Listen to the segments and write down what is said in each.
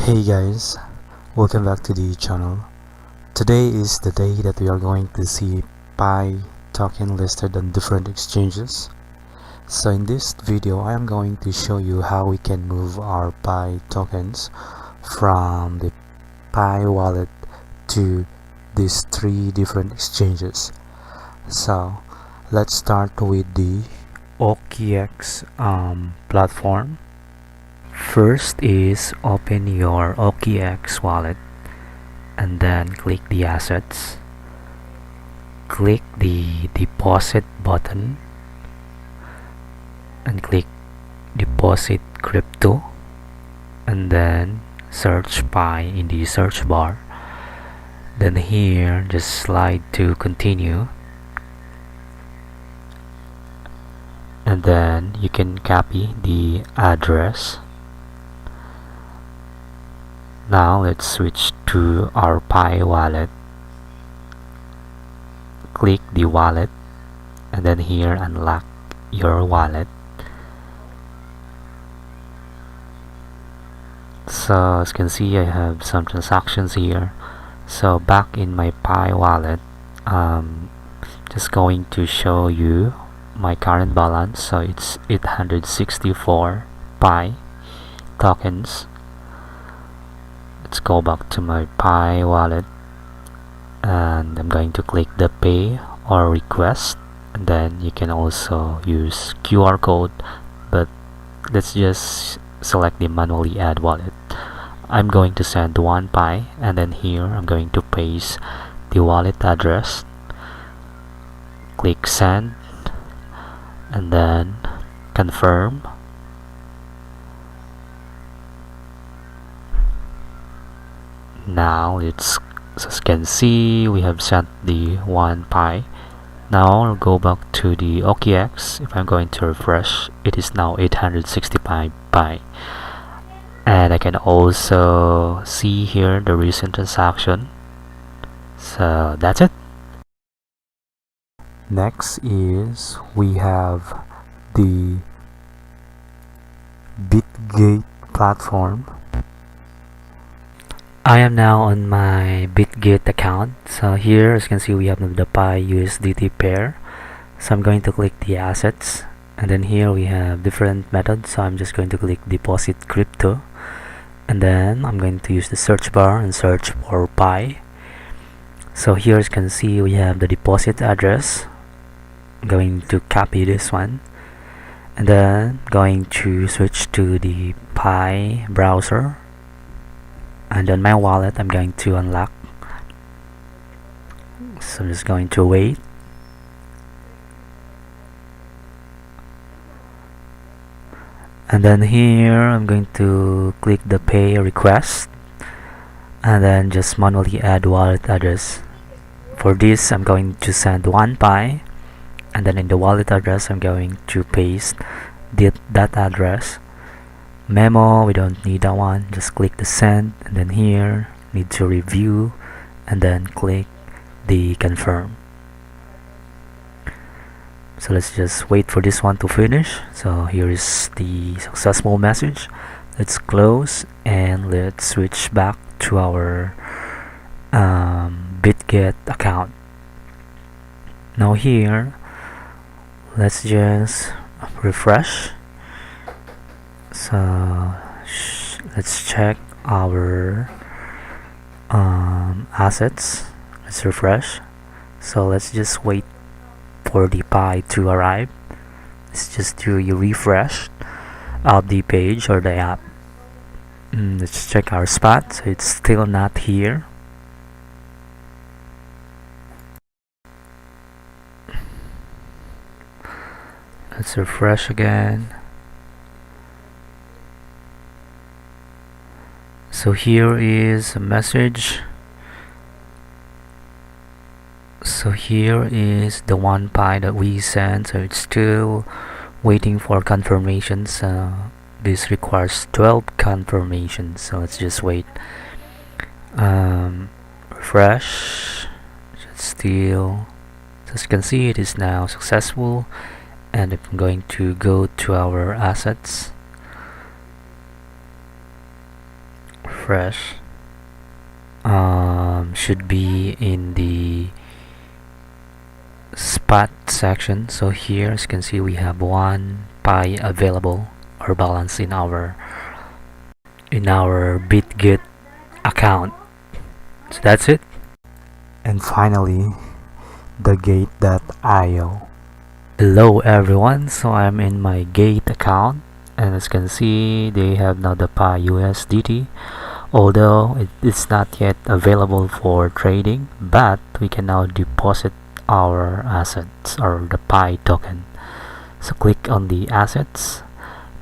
Hey guys, welcome back to the channel. Today is the day that we are going to see Pi token listed on different exchanges. So in this video I am going to show you how we can move our Pi tokens from the Pi wallet to these three different exchanges. So let's start with the OKX platform. First is open your OKX wallet and then click the assets, click the deposit button and click deposit crypto, and then search Pi in the search bar. Then here just slide to continue, and then you can copy the address. Now let's switch to our Pi wallet. Click the wallet and then here unlock your wallet. So as you can see, I have some transactions here. So back in my Pi wallet, just going to show you my current balance. So it's 864 Pi tokens. Let's go back to my Pi wallet and I'm going to click the pay or request, and then you can also use QR code, but let's just select the manually add wallet. I'm going to send 1 Pi, and then here I'm going to paste the wallet address, click send, and then confirm. Now it's, as you can see, we have sent the 1 Pi. Now I'll go back to the OKX. If I'm going to refresh, it is now 865 Pi. And I can also see here the recent transaction. So that's it. Next is we have the Bitget platform. I am now on my Bitget account. So here, as you can see, we have the Pi USDT pair. So I'm going to click the assets, and then here we have different methods. So I'm just going to click deposit crypto, and then I'm going to use the search bar and search for Pi. So here, as you can see, we have the deposit address. I'm going to copy this one, and then going to switch to the Pi browser. And on my wallet I'm going to unlock, so I'm just going to wait. And then here I'm going to click the pay request and then just manually add wallet address. For this I'm going to send 1 Pi, and then in the wallet address I'm going to paste that address. Memo, we don't need that one, just click the send, and then here need to review and then click the confirm. So let's just wait for this one to finish. So here is the successful message. Let's close and let's switch back to our Bitget account. Now here let's just refresh. So let's check our assets. Let's refresh. So let's just wait for the Pi to arrive. Let's just do a refresh of the page or the app. Let's check our spot. So it's still not here. Let's refresh again. So here is a message. So here is the 1 Pi that we sent. So it's still waiting for confirmations. This requires 12 confirmations. So let's just wait. Refresh. It's still. So as you can see, it is now successful. And if I'm going to go to our assets, refresh, should be in the spot section. So here, as you can see, we have 1 Pi available or balance in our Bitget account. So that's it. And finally, the gate.io. Hello everyone, so I'm in my Gate account, and as you can see, they have now the Pi USDT, although it is not yet available for trading, but we can now deposit our assets or the Pi token. So click on the assets,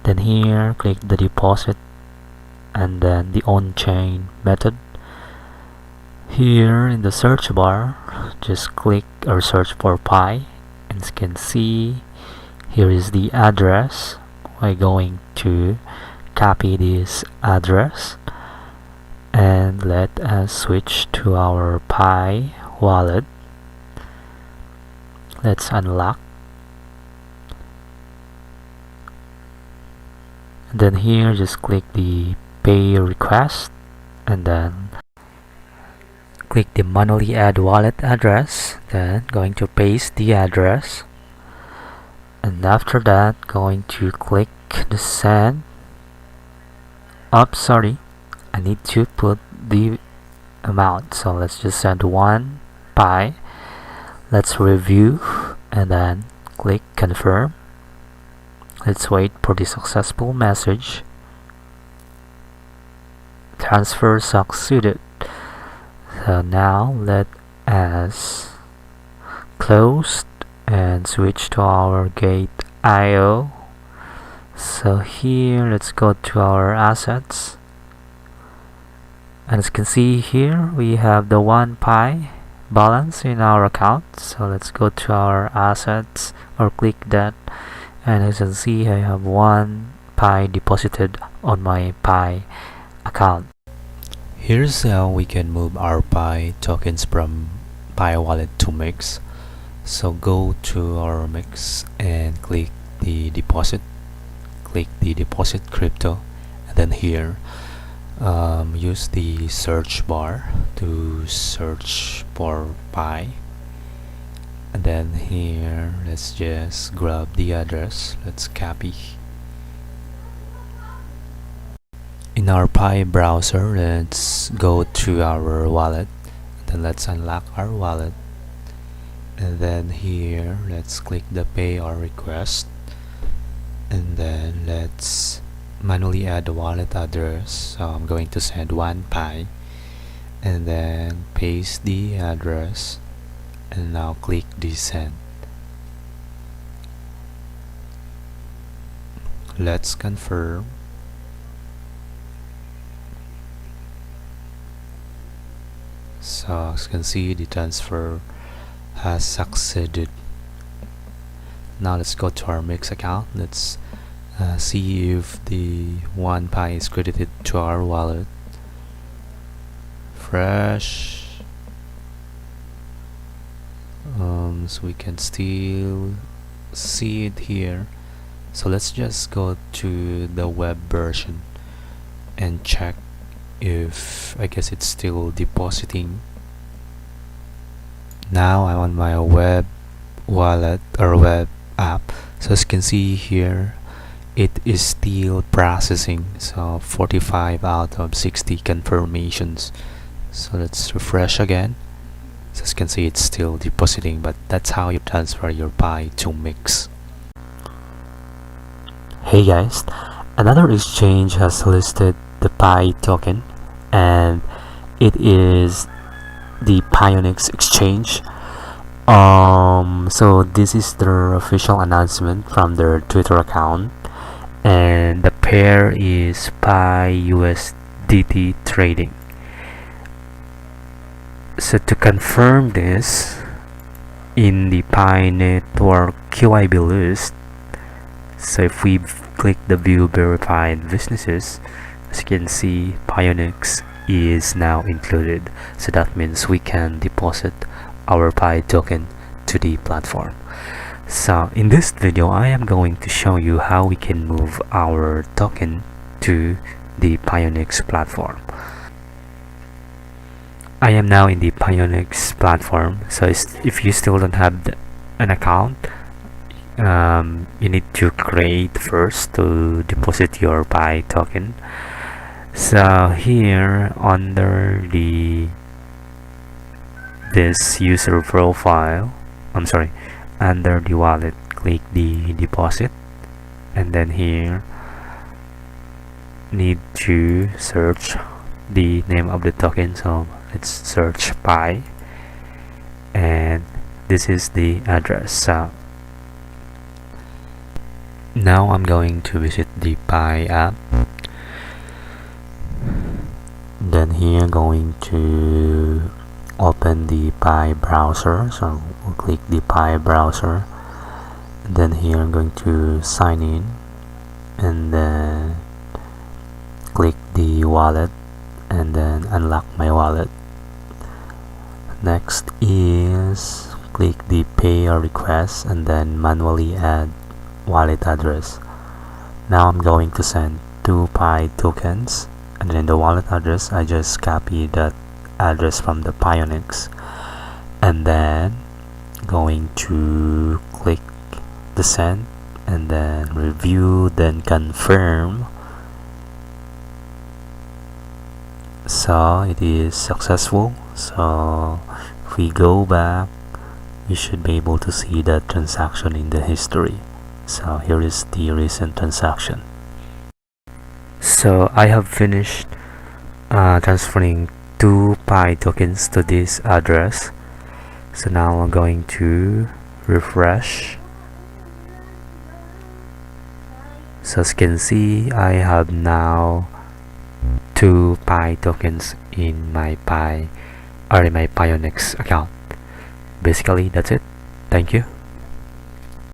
then here click the deposit, and then the on-chain method. Here in the search bar, just click or search for Pi, and as you can see, here is the address. We're going to copy this address and let us switch to our Pi wallet. Let's unlock, and then here just click the pay request, and then click the manually add wallet address, then going to paste the address, and after that going to click the send. Sorry, I need to put the amount, so let's just send 1 Pi. Let's review and then click confirm. Let's wait for the successful message. Transfer succeeded. So now let us close and switch to our Gate.io. So here, let's go to our assets, and as you can see here, we have the 1 Pi balance in our account. So let's go to our assets or click that, and as you can see, I have 1 Pi deposited on my Pi account. Here's how we can move our Pi tokens from Pi wallet to MEXC. So go to our MEXC and click the deposit. Click the deposit crypto, and then here use the search bar to search for Pi, and then here let's just grab the address. Let's copy. In our Pi browser, let's go to our wallet, then let's unlock our wallet, and then here let's click the pay or request, and then let's manually add the wallet address. So I'm going to send 1 Pi, and then paste the address, and now click the send. Let's confirm. So as you can see, the transfer has succeeded. Now let's go to our MEXC account. Let's see if the 1 Pi is credited to our wallet. Fresh. So we can still see it here. So let's just go to the web version and check if, I guess it's still depositing. Now I'm on my web wallet or web app. So as you can see here, it is still processing. So 45 out of 60 confirmations. So let's refresh again. So as you can see, it's still depositing, but that's how you transfer your Pi to MEXC. Hey guys, another exchange has listed the Pi token, and it is the Pionex exchange. So this is their official announcement from their Twitter account, and the pair is Pi USDT trading. So to confirm this, in the Pi network KYB list, so if we click the view verified businesses, as you can see, Pionex is now included. So that means we can deposit our Pi token to the platform. So in this video, I am going to show you how we can move our token to the Pionex platform. I am now in the Pionex platform. So if you still don't have an account, you need to create first to deposit your Pi token. So here under this user profile, under the wallet, click the deposit, and then here need to search the name of the token. So let's search Pi, and this is the address. So now I'm going to visit the Pi app. Then here going to open the Pi browser. So we'll click the Pi browser. Then here I'm going to sign in, and then click the wallet, and then unlock my wallet. Next is click the pay or request, and then manually add wallet address. Now I'm going to send 2 Pi tokens, and then the wallet address, I just copy that address from the Pionex, and then going to click the send, and then review, then confirm. So it is successful. So if we go back, you should be able to see that transaction in the history. So here is the recent transaction. So I have finished transferring 2 Pi tokens to this address. So now I'm going to refresh. So as you can see, I have now 2 Pi tokens in my Pionex account. Basically, that's it. Thank you.